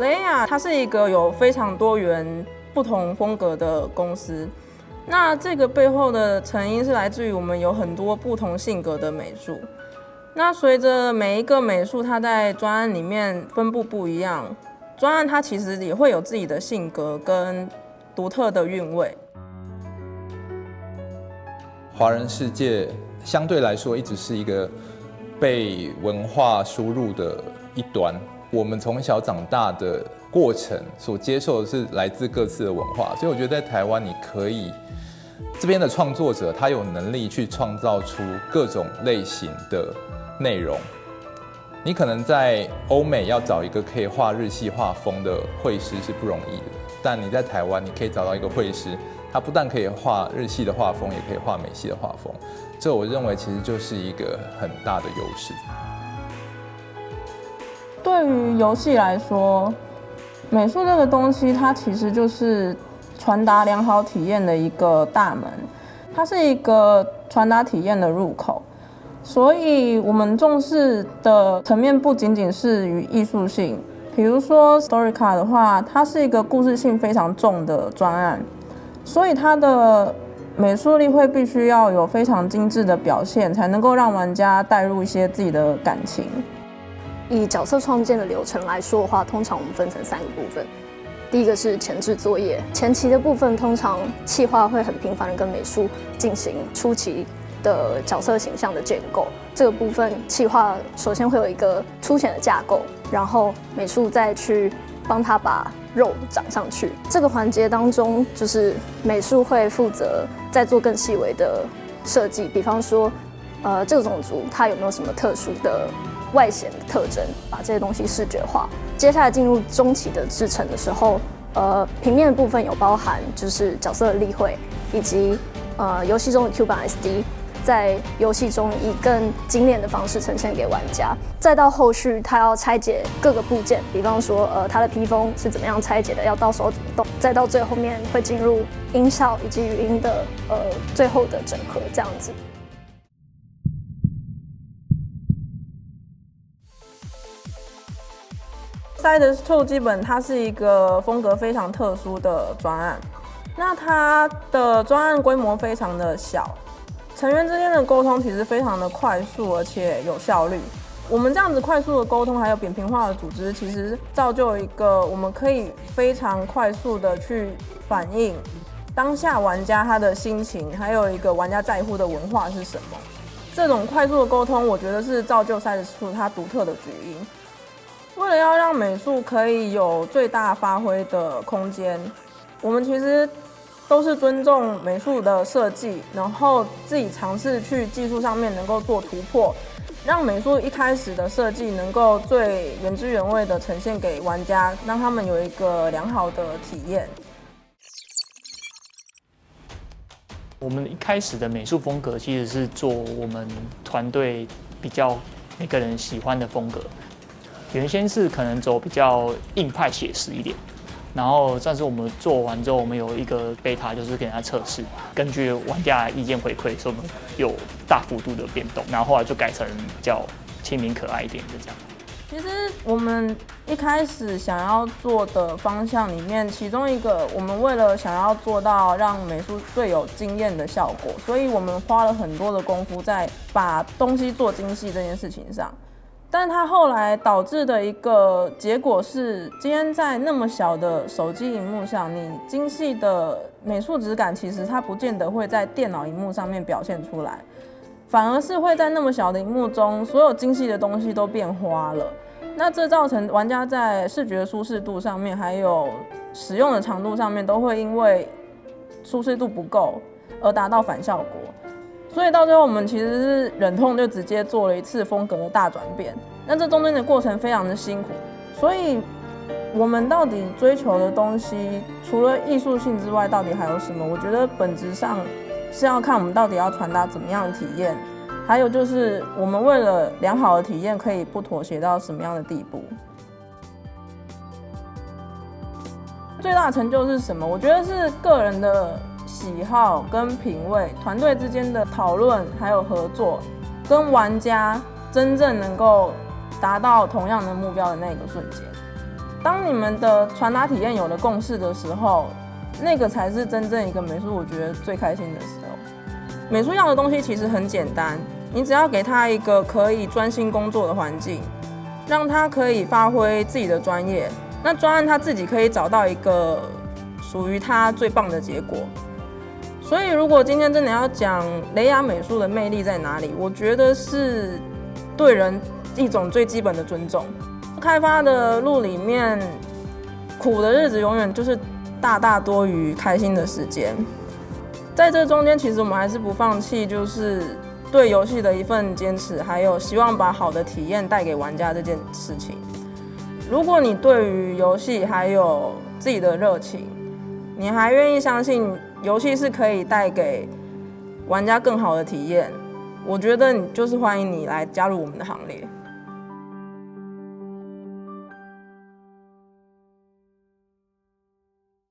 雷亚它是一个有非常多元不同风格的公司，那这个背后的成因是来自于我们有很多不同性格的美术。那随着每一个美术它在专案里面分布不一样，专案它其实也会有自己的性格跟独特的韵味。华人世界相对来说一直是一个被文化输入的一端，我们从小长大的过程所接受的是来自各自的文化，所以我觉得在台湾你可以这边的创作者他有能力去创造出各种类型的内容。你可能在欧美要找一个可以画日系画风的绘师是不容易的，但你在台湾你可以找到一个绘师，他不但可以画日系的画风，也可以画美系的画风，这我认为其实就是一个很大的优势。对于游戏来说，美术这个东西它其实就是传达良好体验的一个大门，它是一个传达体验的入口。所以我们重视的层面不仅仅是于艺术性，比如说 Storycard 的话，它是一个故事性非常重的专案，所以它的美术力会必须要有非常精致的表现，才能够让玩家带入一些自己的感情。以角色创建的流程来说的话，通常我们分成3个部分。第一个是前置作业，前期的部分通常企划会很频繁的跟美术进行初期的角色形象的建构。这个部分企划首先会有一个粗浅的架构，然后美术再去帮他把肉长上去。这个环节当中，就是美术会负责再做更细微的设计，比方说，这个种族它有没有什么特殊的外显的特征，把这些东西视觉化。接下来进入中期的制程的时候，平面的部分有包含就是角色的立绘，以及游戏中的 Q 版 SD， 在游戏中以更精炼的方式呈现给玩家。再到后续，他要拆解各个部件，比方说他的披风是怎么样拆解的，要到手怎么动，再到最后面会进入音效以及语音的最后的整合这样子。Sidus 2基本它是一个风格非常特殊的专案，那它的专案规模非常的小，成员之间的沟通其实非常的快速而且有效率。我们这样子快速的沟通还有扁平化的组织，其实造就一个我们可以非常快速的去反映当下玩家他的心情，还有一个玩家在乎的文化是什么。这种快速的沟通，我觉得是造就 Sidus 2它独特的主因。为了要让美术可以有最大发挥的空间，我们其实都是尊重美术的设计，然后自己尝试去技术上面能够做突破，让美术一开始的设计能够最原汁原味的呈现给玩家，让他们有一个良好的体验。我们一开始的美术风格其实是做我们团队比较每个人喜欢的风格。原先是可能走比较硬派写实一点，然后但是我们做完之后，我们有一个 beta 就是给人家测试，根据玩家的意见回馈，所以我们有大幅度的变动，然后后来就改成比较亲民可爱一点，就这样。其实我们一开始想要做的方向里面，其中一个我们为了想要做到让美术最有惊艳的效果，所以我们花了很多的功夫在把东西做精细这件事情上。但它后来导致的一个结果是，今天在那么小的手机荧幕上，你精细的美术质感其实它不见得会在电脑荧幕上面表现出来，反而是会在那么小的荧幕中，所有精细的东西都变花了。那这造成玩家在视觉舒适度上面，还有使用的长度上面，都会因为舒适度不够而达到反效果。所以到最后，我们其实是忍痛就直接做了一次风格的大转变。那这中间的过程非常的辛苦，所以我们到底追求的东西，除了艺术性之外，到底还有什么？我觉得本质上是要看我们到底要传达怎么样的体验，还有就是我们为了良好的体验，可以不妥协到什么样的地步。最大的成就是什么？我觉得是个人的喜好跟品味，团队之间的讨论还有合作，跟玩家真正能够达到同样的目标的那个瞬间。当你们的传达体验有了共识的时候，那个才是真正一个美术我觉得最开心的时候。美术要的东西其实很简单，你只要给他一个可以专心工作的环境，让他可以发挥自己的专业，那专案他自己可以找到一个属于他最棒的结果。所以如果今天真的要讲雷亚美术的魅力在哪里，我觉得是对人一种最基本的尊重。开发的路里面，苦的日子永远就是大多于开心的时间。在这中间，其实我们还是不放弃，就是对游戏的一份坚持，还有希望把好的体验带给玩家这件事情。如果你对于游戏还有自己的热情，你还愿意相信游戏是可以带给玩家更好的体验，我觉得你就是欢迎你来加入我们的行列。